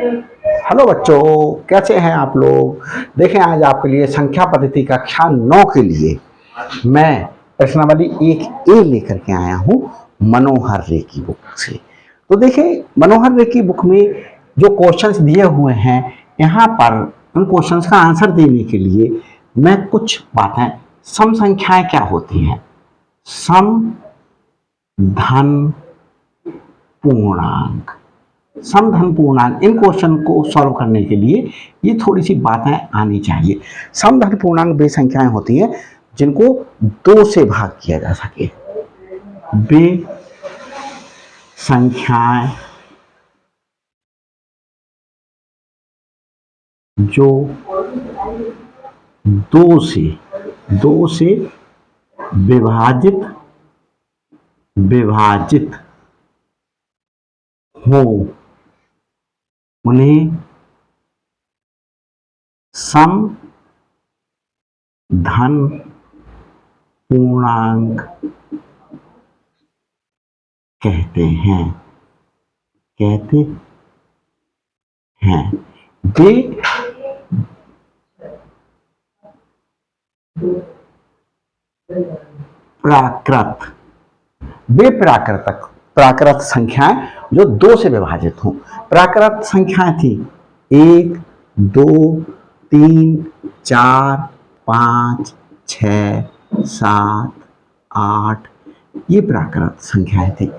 Hello बच्चों, कैसे हैं आप लोग। देखें, आज आपके लिए संख्या पद्धति कक्षा 9 के लिए मैं प्रश्नावली 1A लेकर के आया हूँ मनोहर रे की बुक से। तो देखें, मनोहर रे की बुक में जो क्वेश्चंस दिए हुए हैं, यहाँ पर उन क्वेश्चंस का आंसर देने के लिए मैं कुछ बातें, सम संख्याएं क्या होती हैं, सम, धन, पूर्णांक, समधन पूर्णांक, इन क्वेश्चन को सॉल्व करने के लिए ये थोड़ी सी बातें आनी चाहिए। समधन पूर्णांक वे संख्याएं होती हैं जिनको 2 से भाग किया जा सके। वे संख्याएं जो 2 से विभाजित विभाजित हो, उन्हें सम धन पूर्णांक कहते हैं वे प्राकृत वे प्राकृत संख्याएं जो 2 से विभाजित हों। प्राकृत संख्याएं थी 1, 2, 3, 4, 5, 6, 7, 8, ये प्राकृत संख्याएं थी।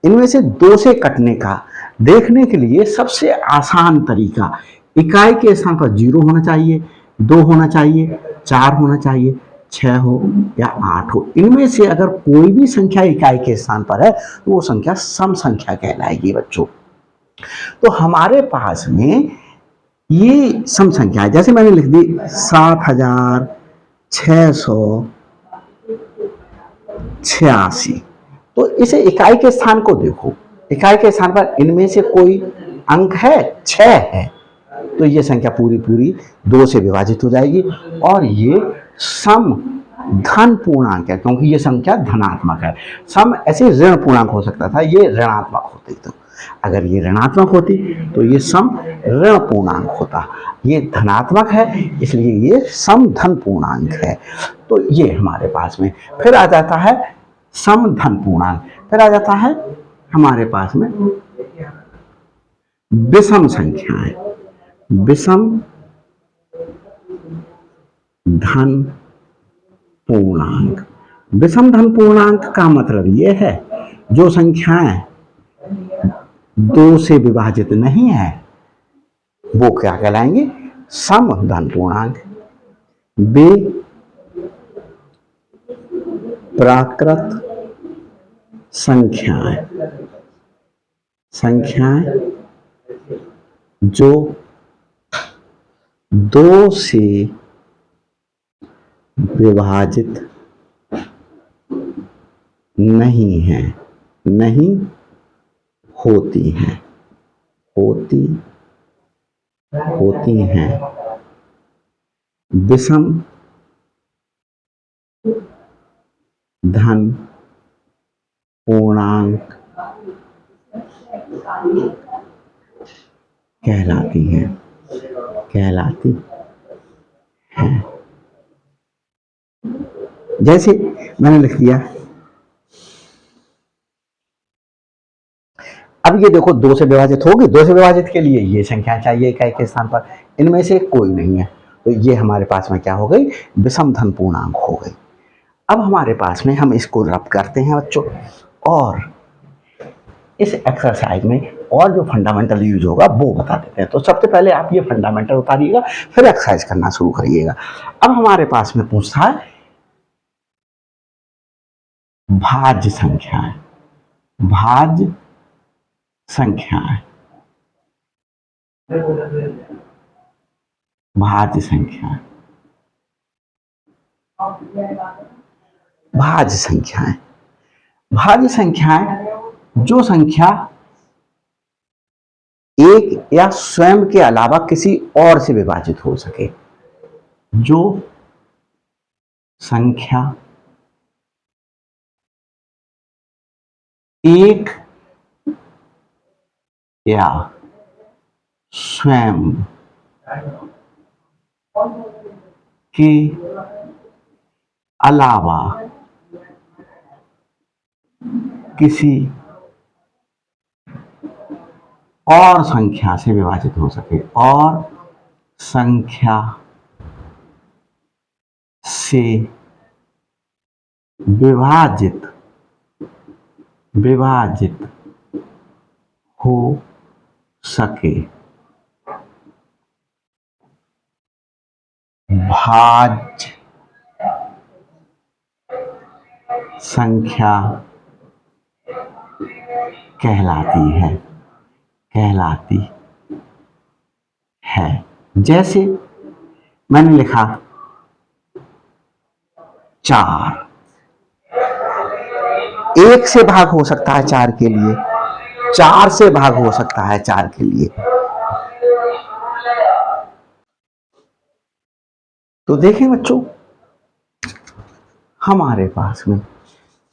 इनमें से 2 से कटने का देखने के लिए सबसे आसान तरीका, इकाई के स्थान पर 0 होना चाहिए, 2 होना चाहिए, 4 होना चाहिए, 6 हो या 8 हो। इनमें से अगर कोई भी संख्या इकाई के स्थान पर है तो वो संख्या सम संख्या कहलाएगी बच्चों। तो हमारे पास में ये सम संख्या है, जैसे मैंने लिख दी 7686। तो इसे इकाई के स्थान को देखो, इकाई के स्थान पर इनमें से कोई अंक है, 6 है, तो ये संख्या पूरी पूरी 2 से विभाजित हो जाएगी और ये सम धन पूर्णांक है, क्योंकि ये संख्या धनात्मक है। सम ऐसे ऋण पूर्णांक हो सकता था, ये ऋणात्मक होती। तो अगर ये ऋणात्मक होती तो ये सम ऋण पूर्णांक होता। ये धनात्मक है इसलिए ये सम धन पूर्णांक है। तो ये हमारे पास में फिर आ जाता है सम धन पूर्णांक। फिर आ जाता है हमारे पास में विषम संख्याएं, विषम धन पूर्णांक। विषम धन पूर्णांक का मतलब यह है जो संख्याएं 2 से विभाजित नहीं है वो क्या कहलाएंगे, सम धन पूर्णांक। वे प्राकृत संख्याएं जो 2 से विभाजित नहीं होती हैं विषम धन पूर्णांक कहलाती हैं। जैसे मैंने लिख दिया, अब ये देखो 2 से विभाजित होगी, 2 से विभाजित के लिए ये संख्या चाहिए इकाई के स्थान पर, इनमें से कोई नहीं है, तो ये हमारे पास में क्या हो गई, विषम धन पूर्णांक हो गई। अब हमारे पास में हम इसको रब करते हैं बच्चों, और इस एक्सरसाइज में और जो फंडामेंटल यूज होगा वो बता देते हैं। तो सबसे पहले आप ये फंडामेंटल उतारिएगा, फिर एक्सरसाइज करना शुरू करिएगा। अब हमारे पास में पूछता है भाज्य संख्याएं, भाज्य संख्याएं, भाज्य संख्याएं, भाज्य संख्याएं, भाज्य संख्याएं जो संख्या एक या स्वयं के अलावा किसी और से विभाजित हो सके, जो संख्या एक या स्वयं के अलावा किसी और संख्या से विभाजित हो सके, और संख्या से विभाजित हो सके, भाज्य संख्या कहलाती है। जैसे मैंने लिखा 4, 1 से भाग हो सकता है 4 के लिए, 4 से भाग हो सकता है 4 के लिए। तो देखें बच्चों, हमारे पास में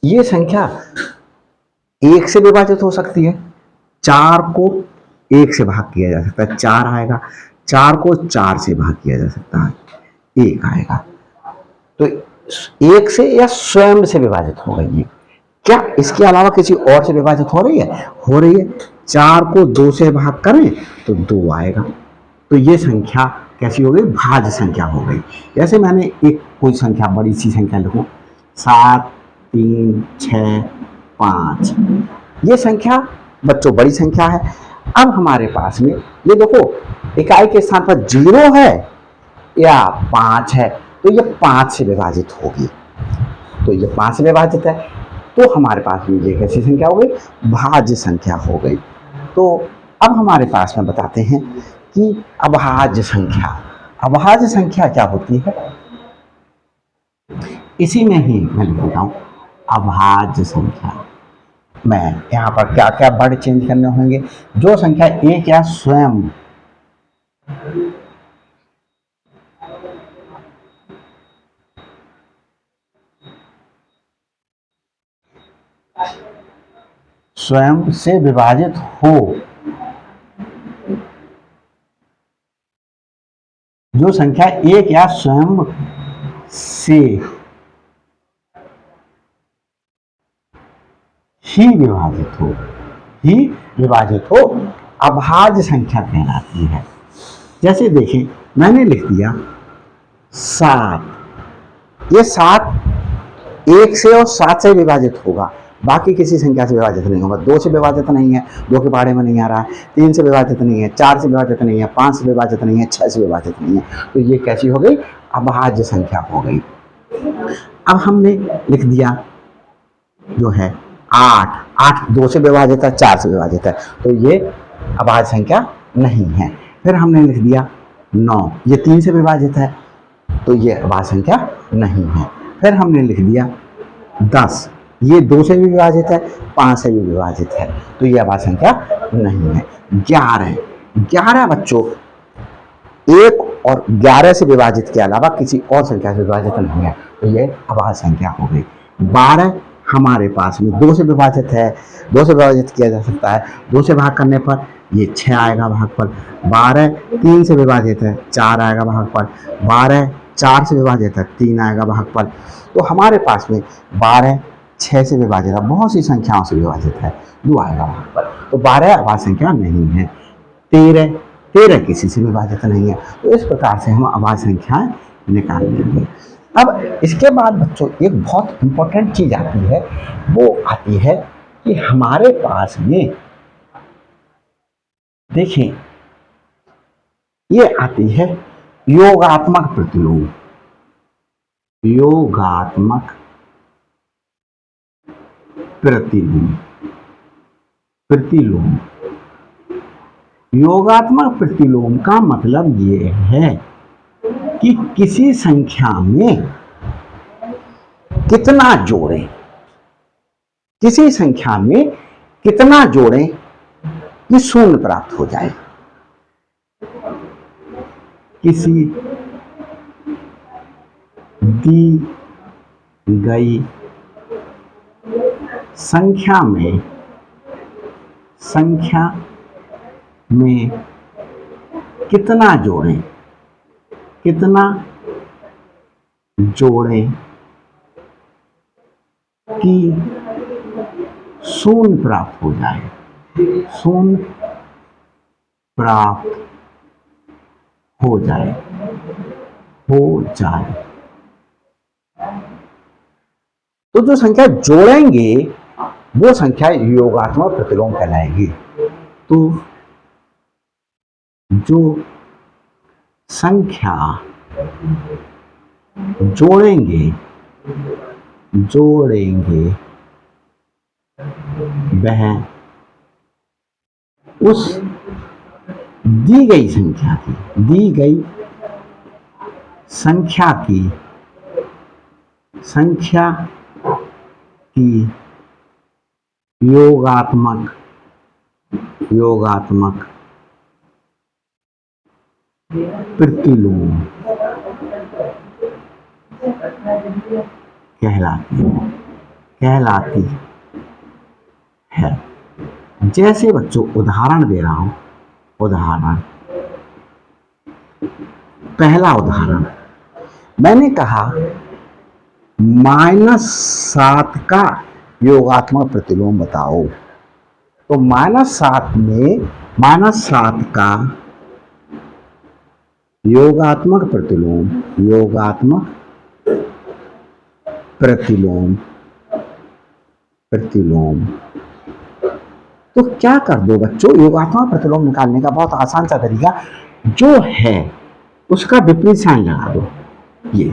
ये संख्या 1 से विभाजित हो सकती है, 4 को 1 से भाग किया जा सकता है, 4 आएगा, 4 को 4 से भाग किया जा सकता है, 1 आएगा। तो 1 से या स्वयं से विभाजित हो गई है। क्या इसके अलावा किसी और से विभाजित हो रही है? हो रही है। 4 को 2 से भाग करें तो 2 आएगा। तो ये संख्या कैसी हो गई? भाज्य संख्या हो गई। जैसे मैंने एक कोई संख्या, बड़ी सी संख्या लिखूं 7, 3, 6, 5, ये संख्या बच्चों बड़ी संख्या है। अब हमारे पास में ये देखो, इकाई के स्थान पर 0 है या 5 है, तो ये 5 से विभाजित होगी। तो ये 5 से विभाजित है, तो हमारे पास में ये कैसी संख्या हो गई? भाज्य संख्या हो गई। तो अब हमारे पास में बताते हैं कि अभाज्य संख्या क्या होती है? इसी में ही मैं लिख देता हूं अभाज्य संख्या। मैं यहाँ पर क्या क्या वर्ड चेंज करने होंगे? जो संख्या 1 या स्वयं से विभाजित हो, जो संख्या 1 या स्वयं से ही विभाजित हो अभाज्य संख्या कहलाती है। जैसे देखें, मैंने लिख दिया 7, ये 7 1 से और 7 से विभाजित होगा, बाकी किसी संख्या से विभाजित नहीं होगा। 2 से विभाजित नहीं है, 2 के बारे में नहीं आ रहा है, 3 से विभाजित नहीं है, 4 से विभाजित नहीं है, 5 से विभाजित नहीं है, 6 से विभाजित नहीं है। तो ये कैसी हो गई? अभाज्य संख्या हो गई। अब हमने लिख दिया जो है 8 2 से विभाजित है, 4 से विभाजित है, तो ये अभाज्य संख्या नहीं है। फिर हमने लिख दिया 9, ये 3 से विभाजित है, तो ये अभाज्य संख्या नहीं है। फिर हमने लिख दिया 10, ये 2 से भी विभाजित है, 5 से भी विभाजित है, तो ये अभाज्य संख्या नहीं है। 11 बच्चों 1 और 11 से विभाजित के अलावा किसी और संख्या से विभाजित नहीं है, तो ये अभाज्य संख्या हो गई। 12 हमारे पास में 2 से विभाजित है, 2 से विभाजित किया जा सकता है, 2 से भाग करने पर ये 6 आएगा भाग पर। 12 3 से विभाजित है, 4 आएगा भाग पर। 12 4 से विभाजित है, 3 आएगा भाग पर। तो हमारे पास में 12 6 से विभाजित है, बहुत सी संख्याओं से विभाजित है, 2 आएगा भाग पर। तो 12 अभाज्य संख्या नहीं है। 13 किसी से विभाजित नहीं है। तो इस प्रकार से हम अभाज्य संख्याएं निकाल लेंगे। अब इसके बाद बच्चों एक बहुत इंपॉर्टेंट चीज आती है, वो आती है कि हमारे पास में देखिए ये आती है योगात्मक प्रतिलोम। योगात्मक प्रतिलोम योगात्मक प्रतिलोम का मतलब ये है कि किसी संख्या में कितना जोड़ें, किसी संख्या में कितना जोड़ें कि शून्य प्राप्त हो जाए। किसी दी गई संख्या में कितना जोड़ें, कितना जोड़ें कि शून्य प्राप्त हो जाए, शून्य प्राप्त हो जाए, हो जाए। तो जो संख्या जोड़ेंगे वो संख्या योगात्मक प्रतिलोम कहलाएगी। तो जो संख्या जोड़ेंगे वह उस दी गई संख्या की योगात्मक प्रतिलोम कहलाती है। जैसे बच्चों उदाहरण दे रहा हूं, पहला उदाहरण मैंने कहा -7 का योगात्मक प्रतिलोम बताओ। तो -7 में -7 का योगात्मक प्रतिलोम तो क्या कर दो बच्चों, योगात्मक प्रतिलोम निकालने का बहुत आसान सा तरीका, जो है उसका विपरीत साइन लगा दो। ये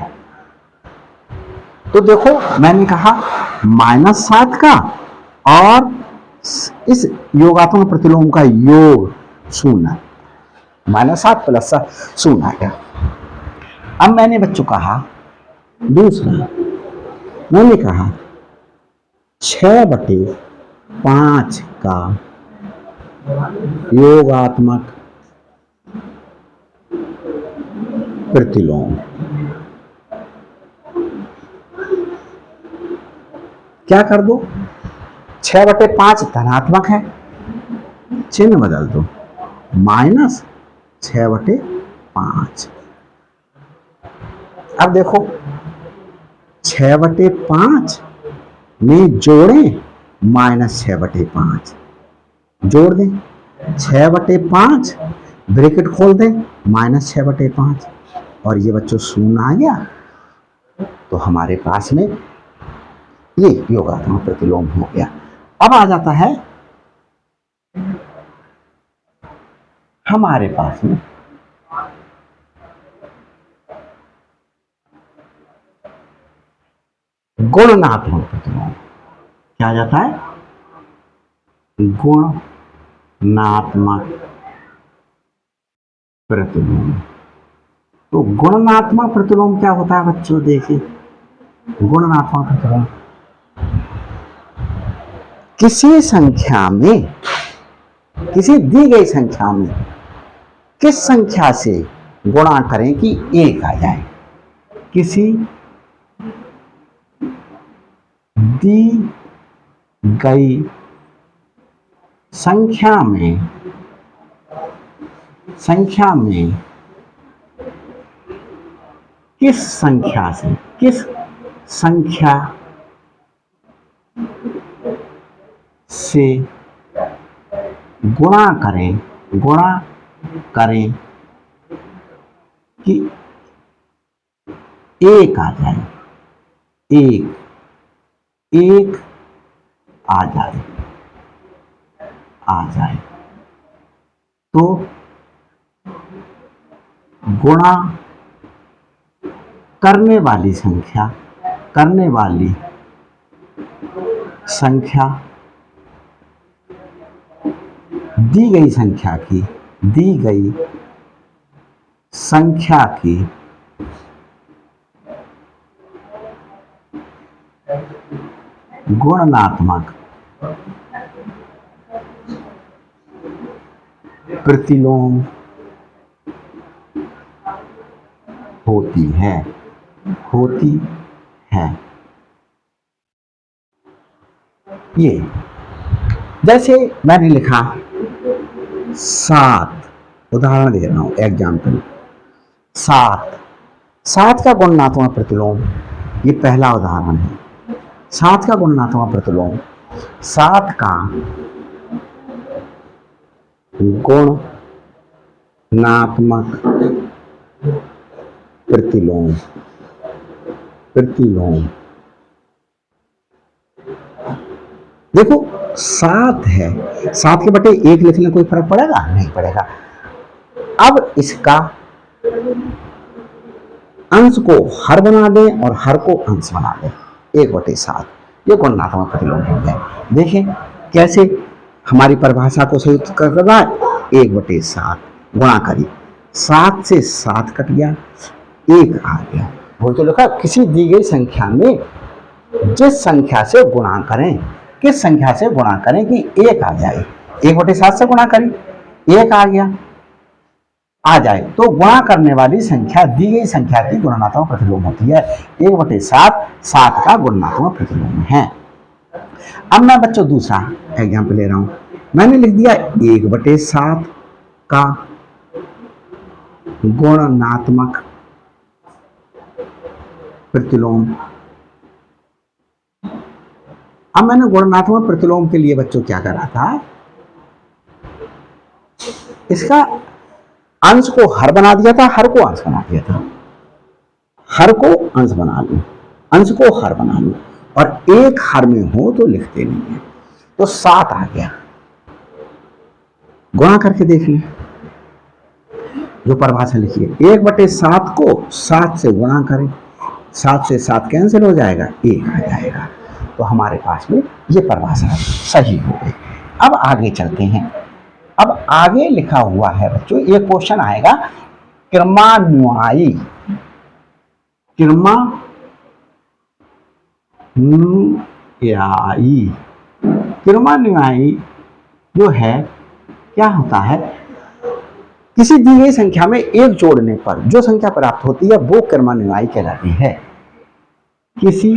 तो देखो मैंने कहा -7 का और इस योगात्मक प्रतिलोम का योग 0, -7 + 7 0 आ गया। अब मैंने बच्चों कहा दूसरा, मैंने कहा 6/5 का योगात्मक प्रतिलोम। क्या कर दो, 6/5 धनात्मक है, चिन्ह बदल दो, -6/5। अब देखो 6/5 में जोड़ें -6/5, जोड़ दें 6/5, ब्रैकेट खोल दें -6/5, और ये बच्चों 0 आ गया। तो हमारे पास में ये योगात्मक प्रतिलोम हो गया। अब आ जाता है हमारे पास में गुणनात्मक प्रतिलोम। क्या आ जाता है, गुणनात्मक प्रतिलोम। तो गुणनात्मक प्रतिलोम क्या होता है बच्चों, देखिए गुणनात्मक प्रतिलोम किसी संख्या में, किसी दी गई संख्या में किस संख्या से गुणा करें कि 1 आ जाए। किसी दी गई संख्या में किस संख्या से गुणा करें कि 1 आ जाए, 1 आ जाए। तो गुणा करने वाली संख्या दी गई संख्या की गुणनात्मक प्रतिलोम होती है। ये जैसे मैंने लिखा 7, उदाहरण दे रहा हूं, एग्जाम्पल। 7, 7 का गुणनात्मक प्रतिलोम, ये पहला उदाहरण है। 7 का गुणनात्मक प्रतिलोम, 7 का गुणनात्मक प्रतिलोम, प्रतिलोम देखो 7 है, 7 के बटे 1 लिखने कोई फर्क पड़ेगा? नहीं पड़ेगा। अब इसका अंश को हर बना दें और हर को अंश बना दें, 1/7, ये गुणनात्मक प्रतिलोम हो गया। देखें कैसे हमारी परिभाषा को संयुक्त कर रहा है। 1/7 गुणा करिए, 7 से 7 कट गया, 1 आ गया। वो तो लिखा किसी दी गई संख्या में जिस संख्या से गुणा करें, किस संख्या से गुणा करें कि 1 आ जाए। 1/7 से गुणा करें, 1 आ गया, आ जाए तो गुणा करने वाली संख्या दी गई संख्या की गुणनात्मक प्रतिलोम होती है। 1/7 7 का गुणनात्मक प्रतिलोम है। अब मैं बच्चों दूसरा एग्जाम्पल ले रहा हूं। मैंने लिख दिया 1/7 का गुणनात्मक प्रतिलोम। अब मैंने गुणनात्मक प्रतिलोम के लिए बच्चों क्या करा था, इसका अंश को हर बना दिया था, हर को अंश बना दिया था। हर को अंश बना लूं, अंश को हर बना लूं, और एक हर में हो तो लिखते नहीं है, तो 7 आ गया। गुणा करके देख लें, जो परिभाषा लिखी है 1/7 को 7 से गुणा करें, 7 से 7 कैंसिल हो जाएगा, 1 आ जाएगा। तो हमारे पास में ये परिभाषा सही हो गई। अब आगे चलते हैं। अब आगे लिखा हुआ है बच्चों, ये क्वेश्चन आएगा क्रमान्वयी, क्रमान्वयी जो है क्या होता है, किसी दी गई संख्या में 1 जोड़ने पर जो संख्या प्राप्त होती है वो क्रमान्वयी कहलाती है। किसी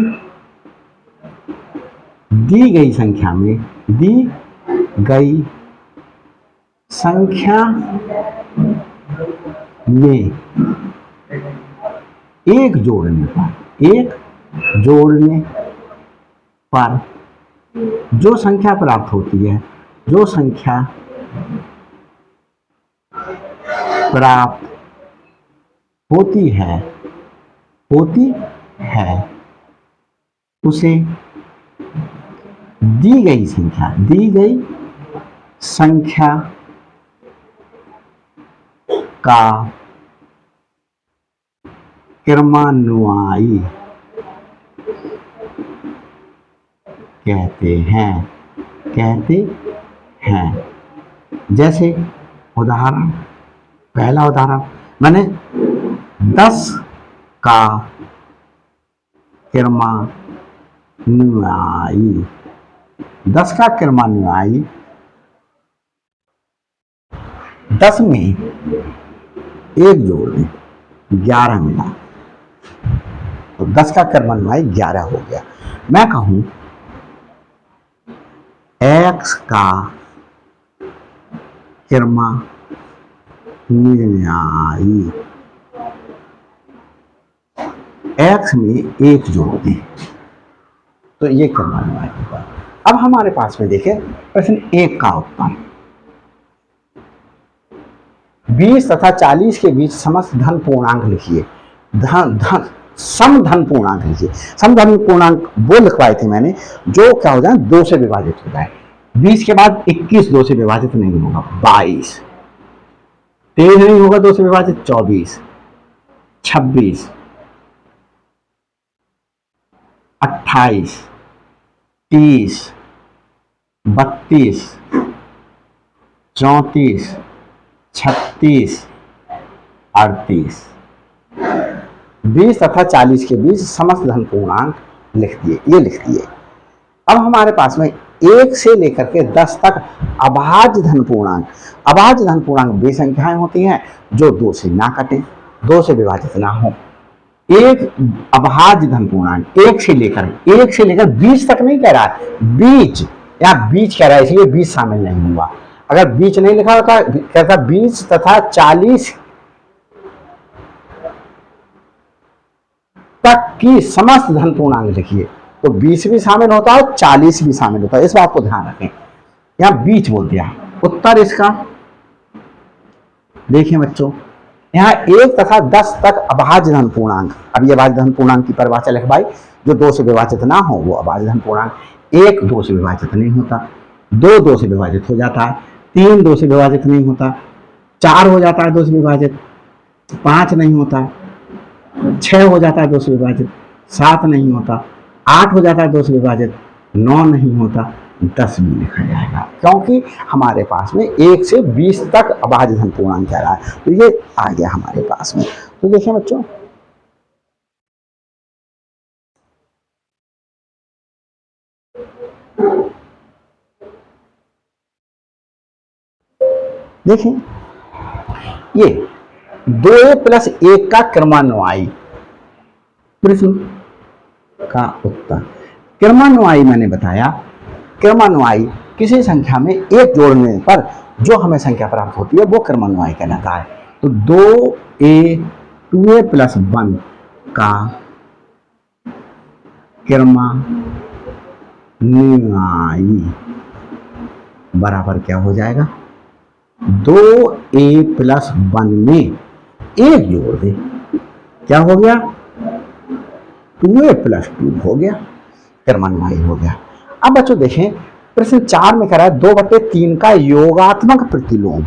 दी गई संख्या में, दी गई संख्या में 1 जोड़ने पर, 1 जोड़ने पर जो संख्या प्राप्त होती है, जो संख्या प्राप्त होती है उसे दी गई संख्या का क्रमान्वयी कहते हैं। जैसे उदाहरण, पहला उदाहरण मैंने 10 का क्रमान्वयी, 10 का क्रमान्वयी 10 में 1 जोड़ दें, 11 मिला, तो 10 का क्रमान्वयी 11 हो गया। मैं कहूं x का क्रमान्वयी, x में 1 जोड़ दें, तो ये क्रमान्वयी होगा। अब हमारे पास में देखें प्रश्न 1 का उत्तर, 20 तथा 40 के बीच समस्त धन पूर्णांक लिखिए। सम धन पूर्णांक लिखिए। सम धन पूर्णांक वो लिखवाए थे मैंने जो क्या हो जाए, 2 से विभाजित हो जाए। 20 के बाद 21 2 से विभाजित नहीं होगा, 22, 23 नहीं होगा 2 से विभाजित, 24, 26, 28, 30, 32, 34, 36, 38। 20 तथा 40 के बीच समस्त धन पूर्णांक लिख दिए, ये लिख दिए। अब हमारे पास में 1 से लेकर के 10 तक अभाज्य धन पूर्णांक, अभाज्य धन पूर्णांक वे संख्याएं होती हैं जो 2 से ना कटे, 2 से विभाजित ना हो। एक अभाज्य धन पूर्णांक 1 से लेकर 20 तक नहीं कह रहा है, बीच या बीच कह रहा है, इसलिए 20 शामिल नहीं हुआ। अगर बीच नहीं लिखा होता, कहता 20 तथा 40 तक की समस्त धन पूर्णांक लिखिए, तो 20 भी शामिल होता है और 40 भी शामिल होता है, इस बात को ध्यान रखें। यहां बीच बोल दिया। उत्तर इसका देखिए बच्चों, यहाँ 1 तथा 10 तक अभाज्य धन पूर्णांक। अब ये अभाज्य धन पूर्णांक की परिभाषा लिख भाई, जो 2 से विभाजित ना हो वो अभाज्य धन पूर्णांक। 1 2 से विभाजित नहीं होता, 2 2 से विभाजित हो जाता है, 3 2 से विभाजित नहीं होता, 4 हो जाता है 2 से विभाजित, 5 नहीं होता, 6 हो जाता है 2 से विभाजित, 7 नहीं होता, 8 हो जाता है 2 से विभाजित, 9 नहीं होता, 10 भी लिखा जाएगा, क्योंकि हमारे पास में 1 से 20 तक अभाज्य धन पूर्णांक कह रहा है, तो ये आ गया हमारे पास में। तो देखिए बच्चों, देखिए ये 2a प्लस 1 का क्रमान्वयी प्रश्न का उत्तर। क्रमान्वयी मैंने बताया, क्रमान्वयी किसी संख्या में एक जोड़ने पर जो हमें संख्या प्राप्त होती है वो क्रमान्वयी कहलाता है। तो 2a 2a प्लस 1 का क्रमान्वयी बराबर क्या हो जाएगा, 2a प्लस 1 में एक जोड़ दे, क्या हो गया, 2a प्लस 2 हो गया, क्रमान्वयी हो गया। अब बच्चों देखें, प्रश्न 4 में कह रहा है 2/3 का योगात्मक प्रतिलोम।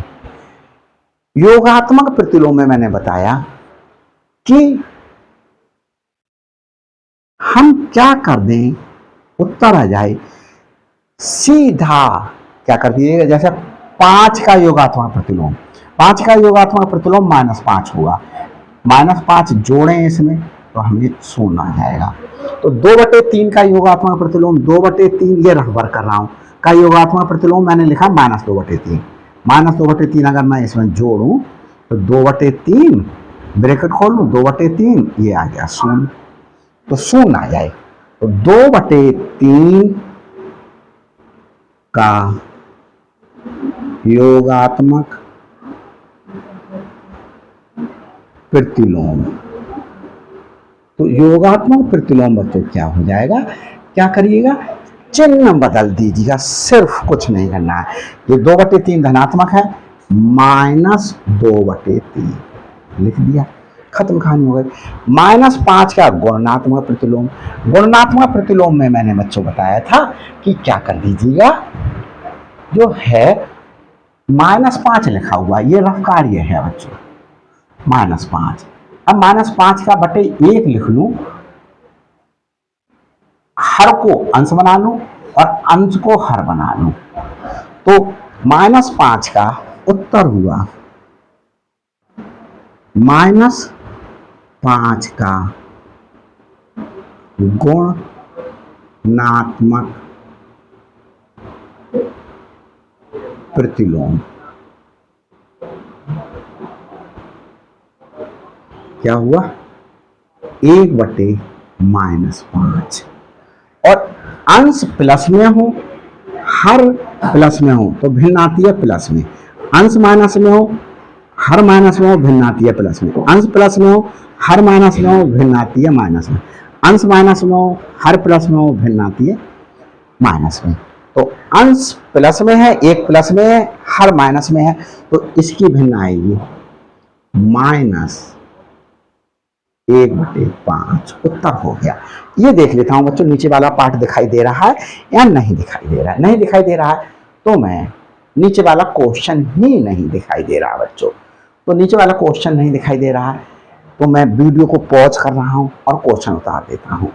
योगात्मक प्रतिलोम में मैंने बताया कि हम क्या कर दें, उत्तर आ जाए, सीधा क्या कर दीजिएगा, जैसे 5 का योगात्मक प्रतिलोम, 5 का योगात्मक प्रतिलोम -5 होगा, -5 जोड़ें इसमें तो हमें 0 आ जाएगा। तो 2/3 का योगात्मक प्रतिलोम, 2/3 ये रखबर कर रहा हूं का योगात्मक प्रतिलोम मैंने लिखा -2/3, -2/3 अगर मैं इसमें जोड़ूं तो 2/3 ब्रैकेट खोल लूं, 2/3 ये आ गया 0, तो 0 आ जाए। तो 2/3 का योगात्मक प्रतिलोम, तो योगात्मक प्रतिलोम बच्चों क्या हो जाएगा, क्या करिएगा, चिन्ह बदल दीजिएगा, सिर्फ कुछ नहीं करना है। ये 2/3 धनात्मक है, -2/3 लिख दिया, खत्म कहानी हो गई। -5 का गुणात्मक प्रतिलोम, गुणात्मक प्रतिलोम में मैंने बच्चों बताया था कि क्या कर दीजिएगा, जो है -5 लिखा हुआ, ये रफ कार्य है बच्चों, -5। अब -5 का बटे 1 लिख लूं, हर को अंश बना लूं और अंश को हर बना लूं, तो -5 का उत्तर हुआ -5 का गुणात्मक प्रतिलोम। क्या हुआ, 1/-5, और अंश प्लस में हो, हर प्लस में हो तो भिन्न आती है प्लस में, अंश माइनस में हो, हर माइनस में हो, भिन्न आती है प्लस में, अंश प्लस में हो, हर माइनस में हो, भिन्न आती है माइनस में, अंश माइनस में हो, हर प्लस में हो, भिन्न आती है माइनस में। तो अंश प्लस में है, एक प्लस में है, हर माइनस में है, तो इसकी भिन्न आएगी -1/5, उत्तर हो गया। ये देख लेता हूं बच्चों, नीचे वाला पार्ट दिखाई दे रहा है या नहीं दिखाई दे रहा है, नहीं दिखाई दे रहा है तो मैं नीचे वाला क्वेश्चन ही नहीं दिखाई दे रहा बच्चों, तो नीचे वाला क्वेश्चन नहीं दिखाई दे रहा है तो मैं वीडियो को पॉज कर रहा हूं और क्वेश्चन उतार देता हूं।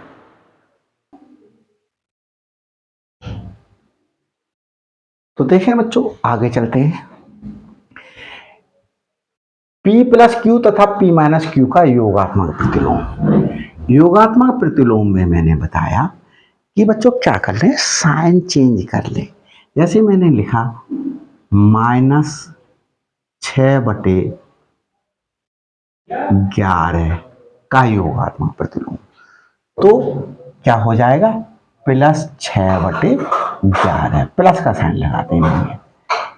तो देखें बच्चों, आगे चलते हैं। P + Q तथा P - Q का योगात्मक प्रतिलोम। योगात्मक प्रतिलोम में मैंने बताया कि बच्चों क्या कर लें, साइन चेंज कर लें। जैसे मैंने लिखा -6/11 का योगात्मक प्रतिलोम, तो क्या हो जाएगा, +6/11, प्लस का साइन लगाते हैं,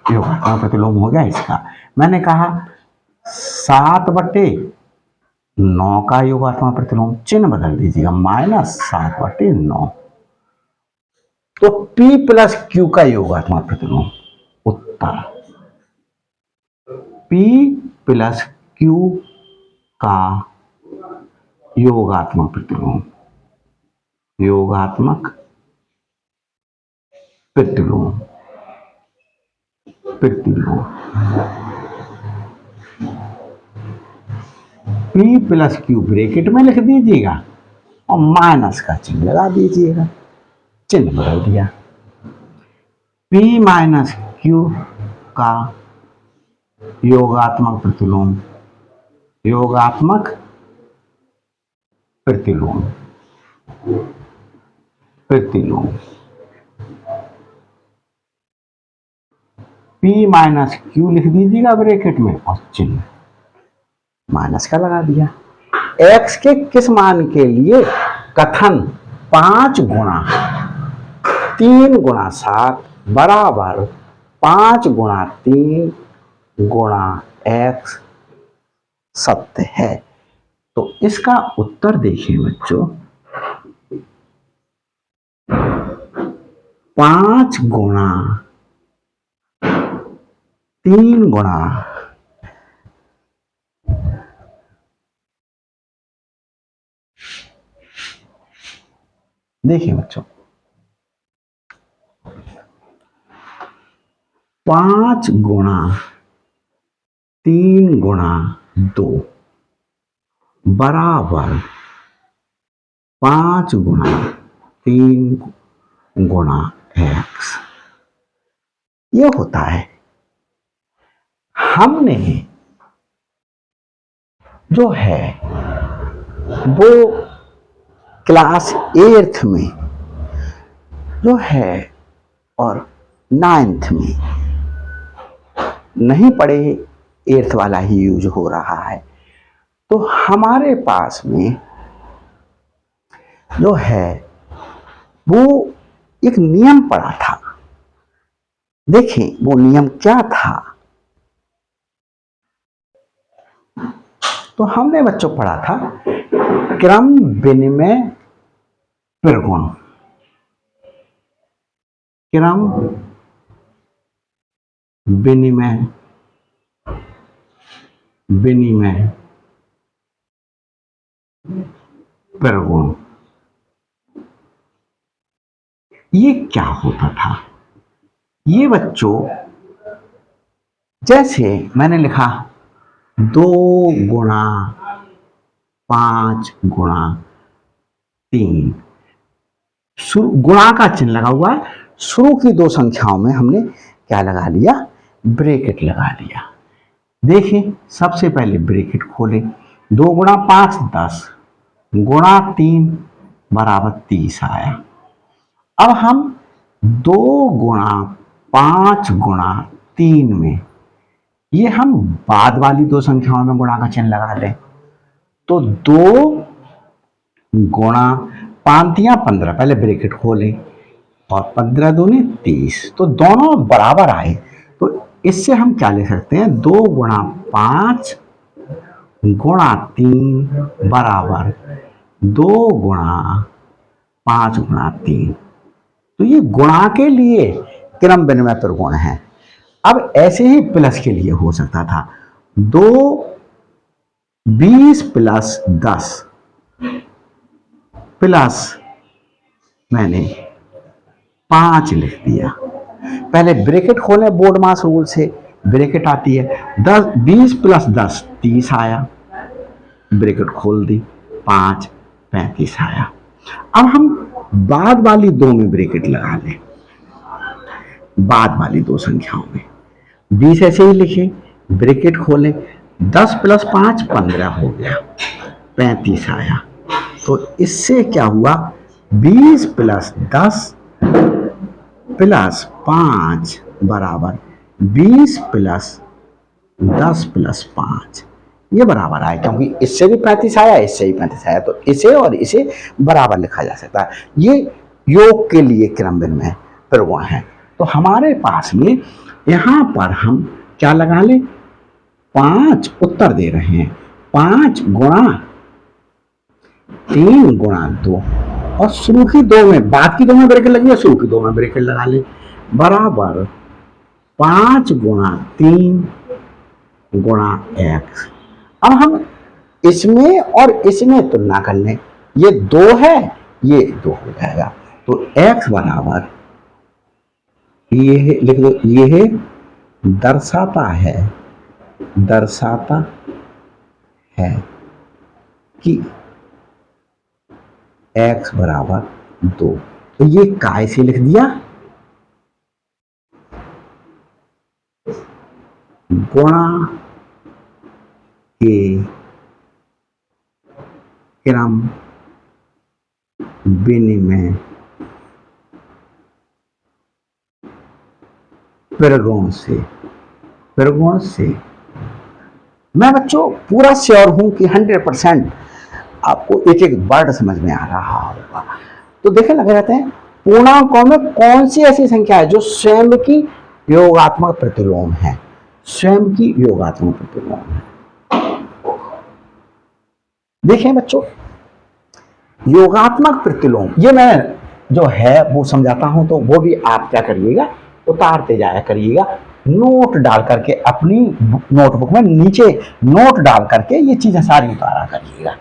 योगात्मक प्रतिलोम हो गया इसका। मैंने कहा 7/9 का योगात्मक प्रतिलोम, चिन्ह बदल दीजिएगा, -7/9। तो P + Q का योगात्मक प्रतिलोम, उत्तर P + Q का योगात्मक प्रतिलोम, योगात्मक प्रतिलोम, प्रतिलोम P + Q ब्रैकेट में लिख दीजिएगा और माइनस का चिन्ह लगा दीजिएगा, चिन्ह बदल दिया। P - Q का योगात्मक प्रतिलोम, योगात्मक प्रतिलोम, प्रतिलोम P - Q लिख दीजिएगा ब्रैकेट में और चिन्ह माइनस का लगा दिया। x के किस मान के लिए कथन 5 गुणा 3 गुणा 7 बराबर 5 गुणा 3 गुणा x सत्य है। तो इसका उत्तर देखिए बच्चों, 5 गुणा 3 गुणा देखिए बच्चों, 5 गुणा 3 गुणा 2 बराबर 5 गुणा 3 गुणा x, ये होता है। हमने जो है वो क्लास 8th में जो है और 9th में नहीं पढ़े, 8th वाला ही यूज हो रहा है। तो हमारे पास में जो है वो एक नियम पढ़ा था। देखें वो नियम क्या था। तो हमने बच्चों पढ़ा था क्रम विनिमय प्रगुण, क्रम विनिमय विनिमय प्रगुण। ये क्या होता था? ये बच्चों जैसे मैंने लिखा 2 गुणा 5 गुणा 3, गुणा का चिन्ह लगा हुआ है, शुरू की 2 संख्याओं में हमने क्या लगा लिया, ब्रैकेट लगा लिया। देखिए सबसे पहले ब्रैकेट खोले, 2 गुणा 5 10 गुणा 3 बराबर 30 आया। अब हम 2 गुणा 5 गुणा 3 में ये हम बाद वाली 2 संख्याओं में गुणा का चिन्ह लगा लें। तो 2 गुणा 5 × 15, पहले ब्रैकेट खोलें और 15 दूनी 30, तो दोनों बराबर आए। तो इससे हम क्या ले सकते हैं, 2 गुणा 5 गुणा 3 बराबर 2 गुणा 5 गुणा 3। तो ये गुणा के लिए क्रम विनिमय प्रगुण है। अब ऐसे ही प्लस के लिए हो सकता था, 20 + 10 प्लस मैंने 5 लिख दिया। पहले ब्रैकेट खोले, बोर्ड मास रूल से ब्रैकेट आती है, 20 + 10 30 आया, ब्रैकेट खोल दी, 5 35 आया। अब हम बाद वाली 2 में ब्रैकेट लगा लें, बाद वाली 2 संख्याओं में 20 ऐसे ही लिखे, ब्रैकेट खोले, 10 + 5 15 हो गया, 35 आया। तो इससे क्या हुआ, 20 + 10 + 5 बराबर 20 + 10 + 5, ये बराबर आए, क्योंकि इससे भी 35 आया, इससे भी 35 आया, तो इसे और इसे बराबर लिखा जा सकता है। ये योग के लिए क्रम विनिमय प्रगुण है। तो हमारे पास में यहां पर हम क्या लगा लें, 5 उत्तर दे रहे हैं, 5 गुणा 3 गुणा 2, और शुरू की 2 में, बाद की 2 में ब्रैकेट लगी है, शुरू की 2 में ब्रैकेट लगा ले, बराबर 5 गुणा 3 गुणा x। अब हम इसमें और इसमें तुलना कर लें, ये 2 है, ये 2 हो जाएगा, तो x बराबर ये है, लिख दो, ये है दर्शाता है कि x बराबर 2। तो ये काय से लिख दिया, गुणा के क्रम विनिमय प्रगुण से। मैं बच्चों पूरा श्योर हूं कि 100% आपको एक एक वर्ड समझ में आ रहा होगा। तो देखें, लगे रहते हैं पूर्णांकों में कौन सी ऐसी संख्या है जो स्वयं की योगात्मक प्रतिलोम है, स्वयं की योगात्मक प्रतिलोम है। देखें बच्चों, योगात्मक प्रतिलोम, ये मैं जो है वो समझाता हूं, तो वो भी आप क्या करिएगा, उतारते जाया करिएगा, नोट डाल करके अपनी नोटबुक में नीचे नोट डाल करके ये चीजें सारी उतारा करिएगा।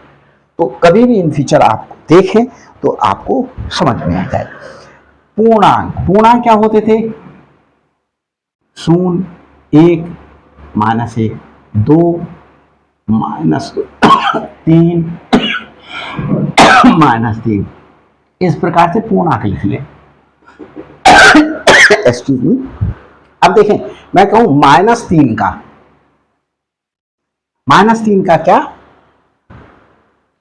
तो कभी भी इन फ्यूचर आप देखें तो आपको समझ में आ जाए। पूर्णांक क्या होते थे, 0, 1, -1, 2, -3, -3, इस प्रकार से पूर्णांक लिख लें। Excuse me. अब देखें, मैं कहूं -3 का क्या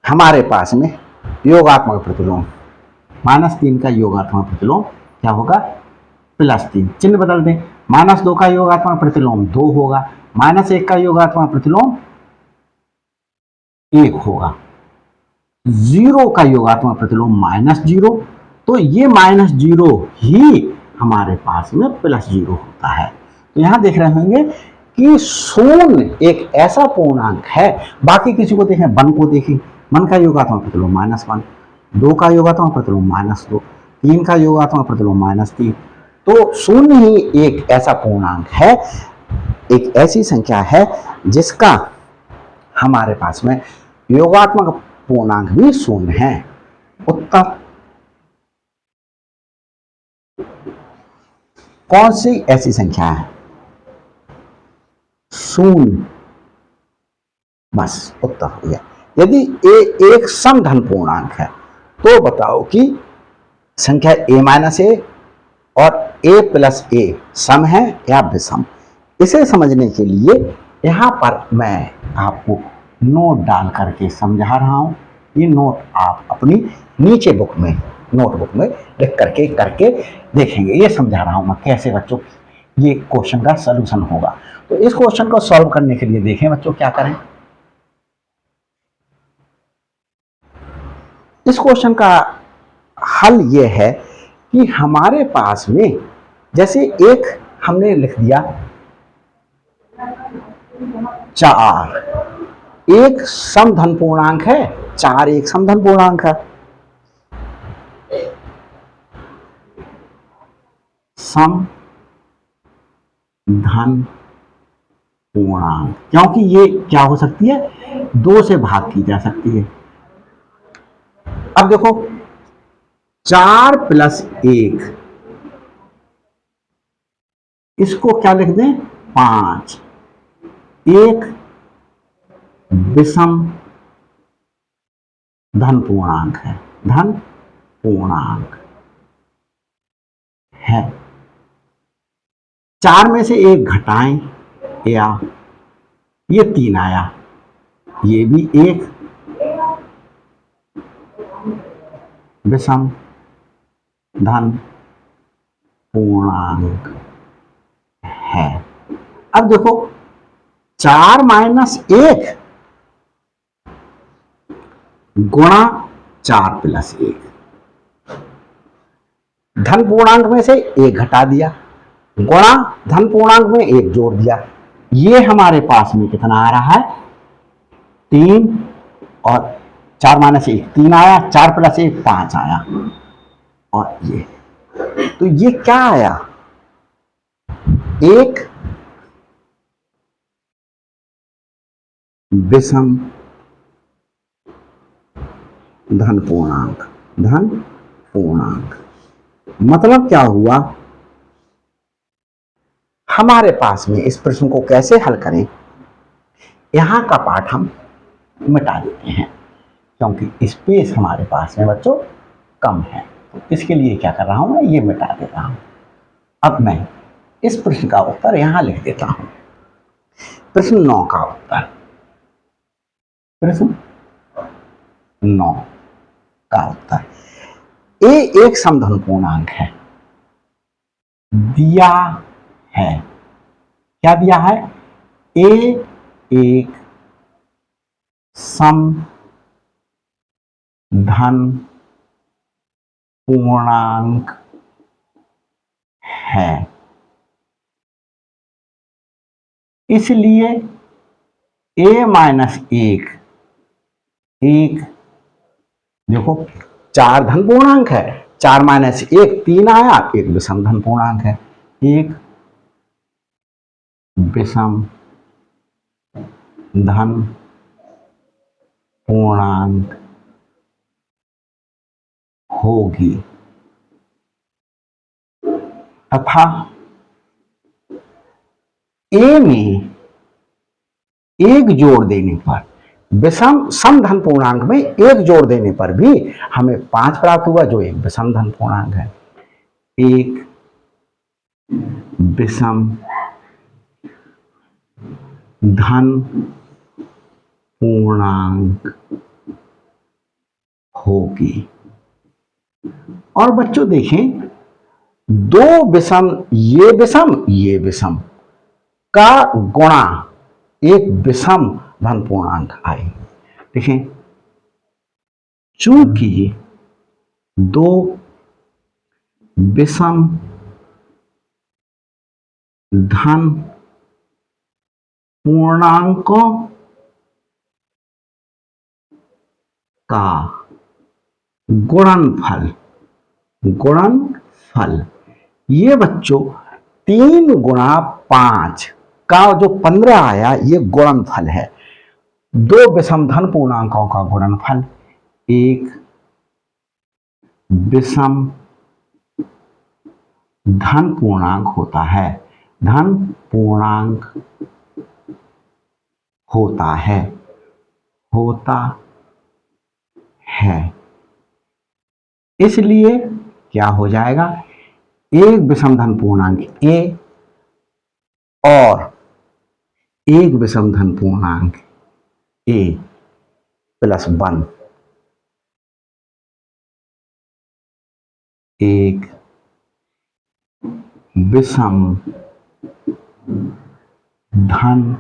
हमारे पास में योगात्मक प्रतिलोम, -3 का योगात्मक प्रतिलोम क्या होगा, +3, चिन्ह बदल दें, -2 का योगात्मक प्रतिलोम 2 होगा, -1 का योगात्मक प्रतिलोम 1 होगा, 0 का योगात्मक प्रतिलोम -0, तो ये -0 ही हमारे पास में +0 होता है। तो यहां देख रहे होंगे कि 0 एक ऐसा पूर्णांक है, बाकी किसी को देखें, 1 को देखें, 1 का योगात्मक प्रतिलोम -1, 2 का योगात्मक प्रतिलोम -2, 3 का योगात्मक प्रतिलोम -3। तो 0 ही एक ऐसा पूर्णांक है, एक ऐसी संख्या है जिसका हमारे पास में योगात्मक पूर्णांक भी 0 है। उत्तर कौन सी ऐसी संख्या है, 0, बस उत्तर हो गया। यदि a एक समधन पूर्णांक है तो बताओ कि संख्या a-a और a+a सम है या विषम। इसे समझने के लिए यहां पर मैं आपको नोट डाल करके समझा रहा हूं। ये नोट आप अपनी नीचे नोटबुक में लिख करके देखेंगे। ये समझा रहा हूं मैं कैसे बच्चों ये क्वेश्चन का सलूशन होगा। तो इस क्वेश्चन को सॉल्व करने के लिए देखें बच्चों क्या करें। इस क्वेश्चन का हल ये है कि हमारे पास में जैसे एक हमने लिख दिया 4, एक समधन पूर्णांक है, 4 एक समधन पूर्णांक है, समधन पूर्णांक, क्योंकि ये क्या हो सकती है, 2 से भाग की जा सकती है। अब देखो 4 + 1, इसको क्या लिख दें, 5, एक विषम धन पूर्णांक है, धन पूर्णांक है। 4 में से 1 घटाएं या ये 3 आया, ये भी एक विषम धन पूर्णांक है। अब देखो 4 - 1 गुणा 4 + 1, धन पूर्णांक में से एक घटा दिया, गुणा धन पूर्णांक में एक जोड़ दिया। ये हमारे पास में कितना आ रहा है, 3 और 4 माइनस 1 3 आया, 4 प्लस 1 5 आया। और ये तो ये क्या आया, एक विषम धन पूर्णांक। धन पूर्णांक मतलब क्या हुआ, हमारे पास में इस प्रश्न को कैसे हल करें, यहां का पार्ट हम मिटा देते हैं क्योंकि स्पेस हमारे पास में बच्चों कम है। तो इसके लिए क्या कर रहा हूं, मैं ये मिटा दे रहा हूं। अब मैं इस प्रश्न का उत्तर यहां लिख देता हूं। प्रश्न 9 का उत्तर, प्रश्न 9 का उत्तर, ए एक समधन पूर्णांक है, दिया है, क्या दिया है, ए एक समधन पूर्णांक है, इसलिए a माइनस एक, एक देखो 4 धन पूर्णांक है, 4 माइनस 1 3 आया, एक विषम धन पूर्णांक है, एक विषम धन पूर्णांक होगी तथा ए में एक जोड़ देने पर, विषम समधन पूर्णांक में एक जोड़ देने पर भी हमें 5 प्राप्त हुआ, जो एक विषम धन पूर्णांक है। एक विषम धन पूर्णांक होगी। और बच्चों देखें, दो विषम, ये विषम का गुणा एक विषम धन पूर्णांक आई। देखें, चूंकि दो विषम धन पूर्णांकों का गुणनफल ये बच्चों 3 गुणा 5 का जो 15 आया, ये गुणनफल है। दो विषम धन पूर्णांकों का गुणनफल एक विषम धन पूर्णांक होता है, धन पूर्णांक होता है, इसलिए क्या हो जाएगा, एक विषम धन पूर्णांक ए और एक विषम धन पूर्णांक ए प्लस 1, एक विषम धन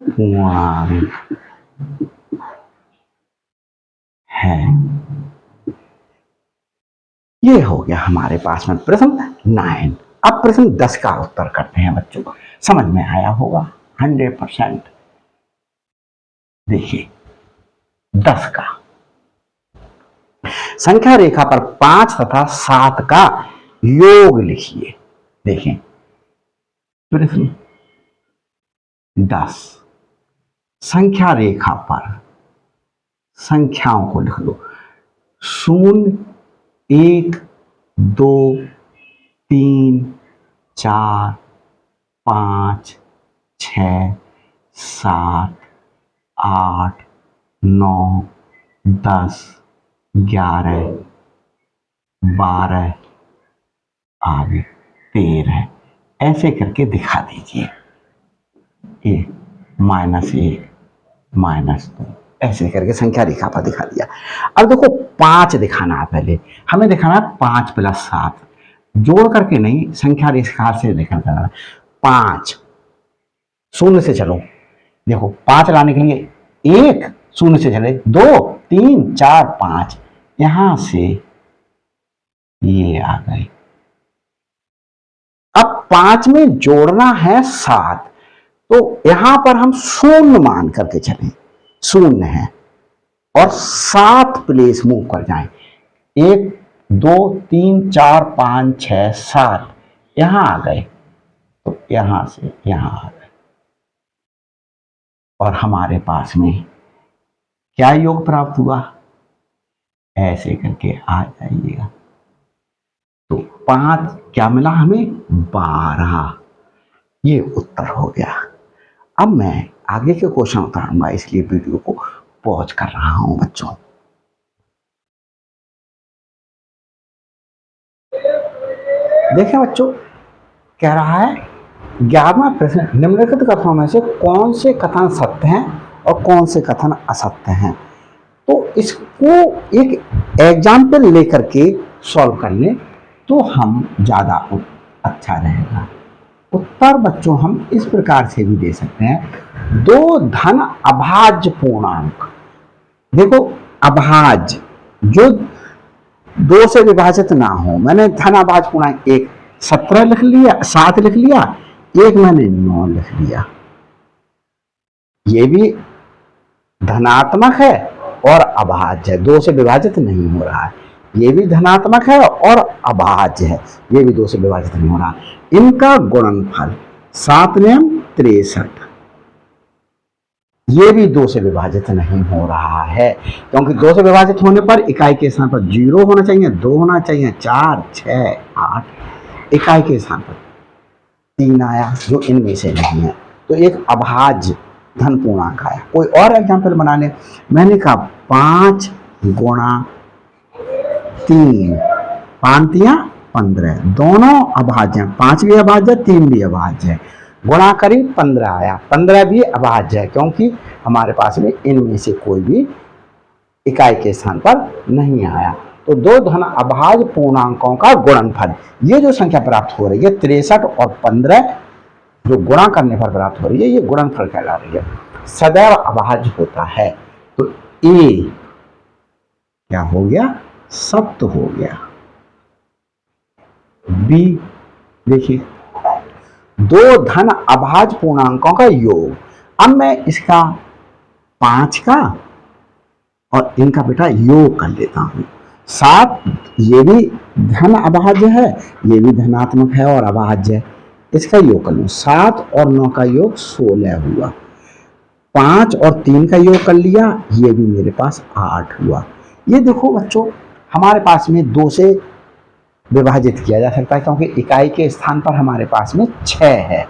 पूर्णांक है। ये हो गया हमारे पास में प्रश्न 9। अब प्रश्न 10 का उत्तर करते हैं बच्चों, समझ में आया होगा 100%। देखिए 10 का, संख्या रेखा पर 5 तथा 7 का योग लिखिए। देखें प्रश्न 10, संख्या रेखा पर संख्याओं को लिख लो, 0 1 2 3 4 5 6 7 8 9 10 11 12 आगे 13 ऐसे करके दिखा दीजिए। ए माइनस 1 माइनस 2 ऐसे करके संख्या रेखा पर दिखा दिया। अब देखो 5 दिखाना है, पहले हमें दिखाना है 5 प्लस 7, जोड़ करके नहीं, संख्या रेखा से दिखाना। 5 0 से चलो, देखो 5 लाने के लिए 1 0 से चले, 2 3 4 5, यहां से ये आ गए। अब 5 में जोड़ना है 7, तो यहां पर हम शून्य मान करके चलें, शून्य है, और 7 प्लेस मूव कर जाएं। 1 2 3 4 5 6 7 यहां आ गए, तो यहां से यहां आ गए, और हमारे पास में क्या योग प्राप्त हुआ, ऐसे करके आ जाइएगा। तो 5 क्या मिला हमें, 12, ये उत्तर हो गया। अब मैं आगे के क्वेश्चन उतारूंगा, इसलिए वीडियो को पॉज कर रहा हूं बच्चों। देखिए बच्चों, कह रहा है 11वां प्रश्न, निम्नलिखित कथनों में से कौन से कथन सत्य हैं और कौन से कथन असत्य हैं। तो इसको एक एग्जाम्पल लेकर के सॉल्व कर ले तो हम ज़्यादा अच्छा रहेगा। उत्तर बच्चों हम इस प्रकार से भी दे सकते हैं, 2 धन अभाज्य पूर्णांक। देखो अभाज्य जो 2 से विभाजित ना हो, मैंने धन अभाज्य पूर्णांक 1 17 लिख लिया, 7 लिख लिया, एक मैंने 9 लिख लिया, ये भी धनात्मक है और अभाज्य है, 2 से विभाजित नहीं हो रहा है। ये भी धनात्मक है और अभाज्य है, ये भी 2 से विभाजित नहीं हो रहा। इनका गुणनफल 7 नियम 63, ये भी 2 से विभाजित नहीं हो रहा है, क्योंकि 2 से विभाजित होने पर इकाई के स्थान पर 0 होना चाहिए, 2 होना चाहिए, 4 6 8, इकाई के स्थान पर 3 आया जो इनमें से नहीं है, तो एक अभाज्य धन पूर्णांक आया। कोई और एग्जाम्पल बना ले, मैंने कहा 5 गुणा 3, 5 तिया 15, दोनों अभाज्य हैं, 5 भी अभाज्य है, 3 भी अभाज्य है, गुणा करी 15 आया, 15 भी अभाज्य है, क्योंकि हमारे पास में इनमें से कोई भी इकाई के स्थान पर नहीं आया। तो 2 धन अभाज्य पूर्णांकों का गुणनफल, ये जो संख्या प्राप्त हो रही है 63 और 15 जो गुणा करने पर प्राप्त हो रही है, ये गुणनफल कहला रही है, सदैव अभाज्य होता है। तो ए क्या हो गया, सत्य हो गया। बी देखिए, 2 धन अभाज्य पूर्णांकों का योग, अब मैं इसका 5 का और इनका बेटा योग कर लेता हूं। 7 ये भी धन अभाज्य है, ये भी धनात्मक है और अभाज्य है, इसका योग कर लूं, 7 और 9 का योग 16 हुआ, 5 और 3 का योग कर लिया, ये भी मेरे पास 8 हुआ। ये देखो बच्चों, हमारे पास में 2 से विभाजित किया जा सकता है, क्योंकि इकाई के स्थान पर हमारे पास में 6 है,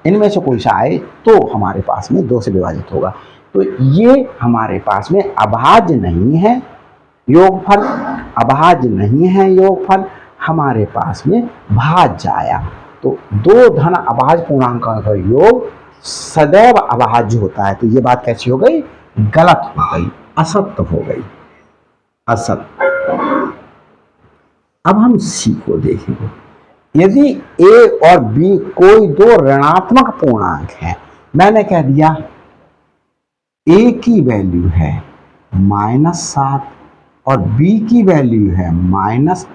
इनमें से कोई सा आए तो हमारे पास में 2 से विभाजित होगा। तो ये हमारे पास में अभाज्य नहीं है योगफल, अभाज्य नहीं है योगफल, हमारे पास में भाज्य आया। तो 2 धन अभाज्य पूर्णांकों का योग सदैव अभाज्य होता है। तो ये बात कैसी हो गई, गलत हो गई, असत्य हो गई, असत्य। अब हम सी को देखेंगे, यदि ए और बी कोई 2 ऋणात्मक पूर्णांक हैं, मैंने कह दिया ए की वैल्यू है -7 और बी की वैल्यू है माइनस,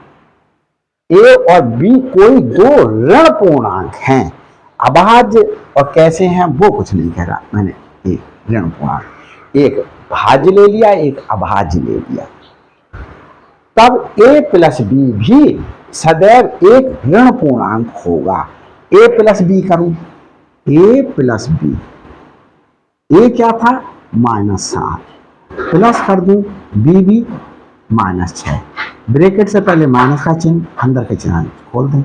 ए और बी कोई 2 ऋण पूर्णांक हैं, अभाज्य और कैसे हैं वो कुछ नहीं कह रहा, मैंने एक ऋण पूर्णांक, एक भाज्य ले लिया, एक अभाज्य ले लिया, तब a प्लस बी भी सदैव एक ऋण पूर्णांक होगा। a प्लस बी करूं, a प्लस बी, a क्या था -7, प्लस कर दूं b भी -6, ब्रैकेट से पहले माइनस का चिन्ह, अंदर के चिन्ह खोल दें,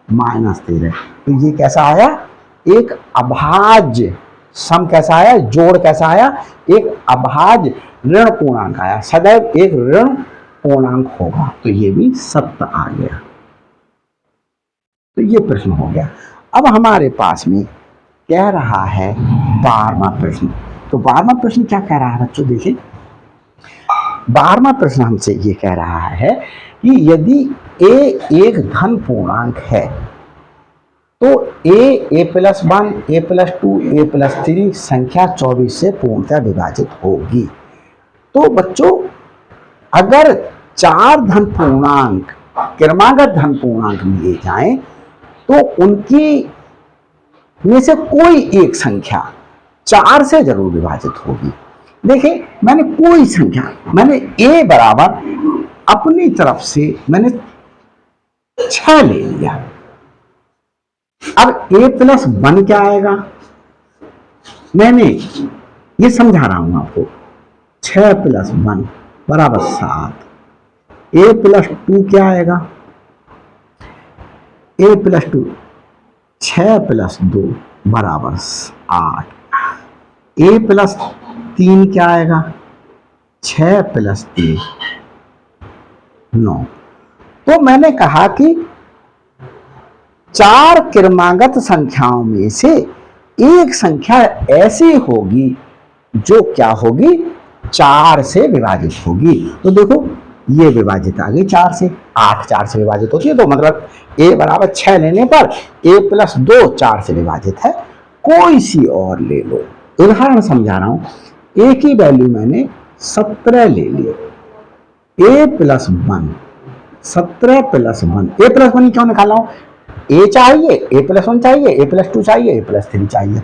-13। तो ये कैसा आया, एक अभाज्य सम कैसा आया, जोड़ कैसा आया, एक अभाज्य ऋण पूर्णांक आया, सदैव एक ऋण पूर्णांक होगा। तो ये भी सत्य आ गया। तो ये प्रश्न हो गया। अब हमारे पास में कह रहा है 12वां प्रश्न। तो 12वां प्रश्न क्या कह रहा है बच्चों, देखिए 12वां प्रश्न हमसे ये कह रहा है कि यदि a एक धन पूर्णांक है तो a plus 1, a plus 2, a plus 3 संख्या 24 से पूर्णतः विभाजित होगी। तो बच्चों अगर 4 धन पूर्णांक क्रमागत धन पूर्णांक लिए जाएं तो उनकी में से कोई एक संख्या 4 से जरूर विभाजित होगी। देखिए मैंने कोई संख्या, मैंने a बराबर अपनी तरफ से मैंने 6 ले लिया। अब a प्लस 1 क्या आएगा, मैंने ये समझा रहा हूं आपको। 6 प्लस 1 बराबर 7। a प्लस 2 क्या आएगा, a प्लस 2 6 प्लस 2 बराबर 8। a प्लस 3 क्या आएगा, 6 प्लस 3 9। तो मैंने कहा कि 4 क्रमागत संख्याओं में से एक संख्या ऐसी होगी जो क्या होगी, 4 से विभाजित होगी। तो देखो ये विभाजित आ गई 4 से, 8 4 से विभाजित होती है, तो मतलब a बराबर 6 लेने पर a प्लस 2 4 से विभाजित है। कोई सी और ले लो, उदाहरण समझा रहा हूं। a की वैल्यू मैंने 17 ले ली, a plus 1 17 plus 1, a plus 1 क्यों निकाला हूं, a चाहिए, a प्लस 1 चाहिए, a प्लस 2 चाहिए, a प्लस 3 चाहिए।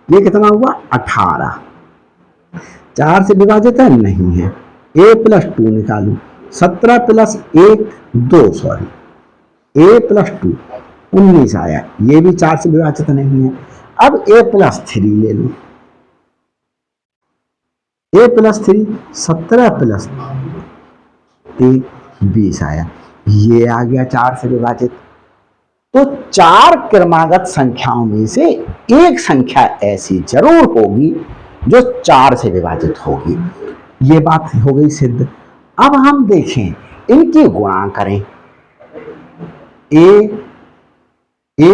ये कितना हुआ 18, 4 से विभाजित है नहीं है। a प्लस 2 निकालू, 17 प्लस 1 2 सॉरी, a प्लस 2 19 आया, ये भी 4 से विभाजित नहीं है। अब a प्लस 3 ले लो, a प्लस 3 17 प्लस 3 20 आया, ये आ गया 4 से विभाजित। तो 4 क्रमागत संख्याओं में से एक संख्या ऐसी जरूर होगी जो 4 से विभाजित होगी। ये बात हो गई सिद्ध। अब हम देखें इनकी गुणा करें, a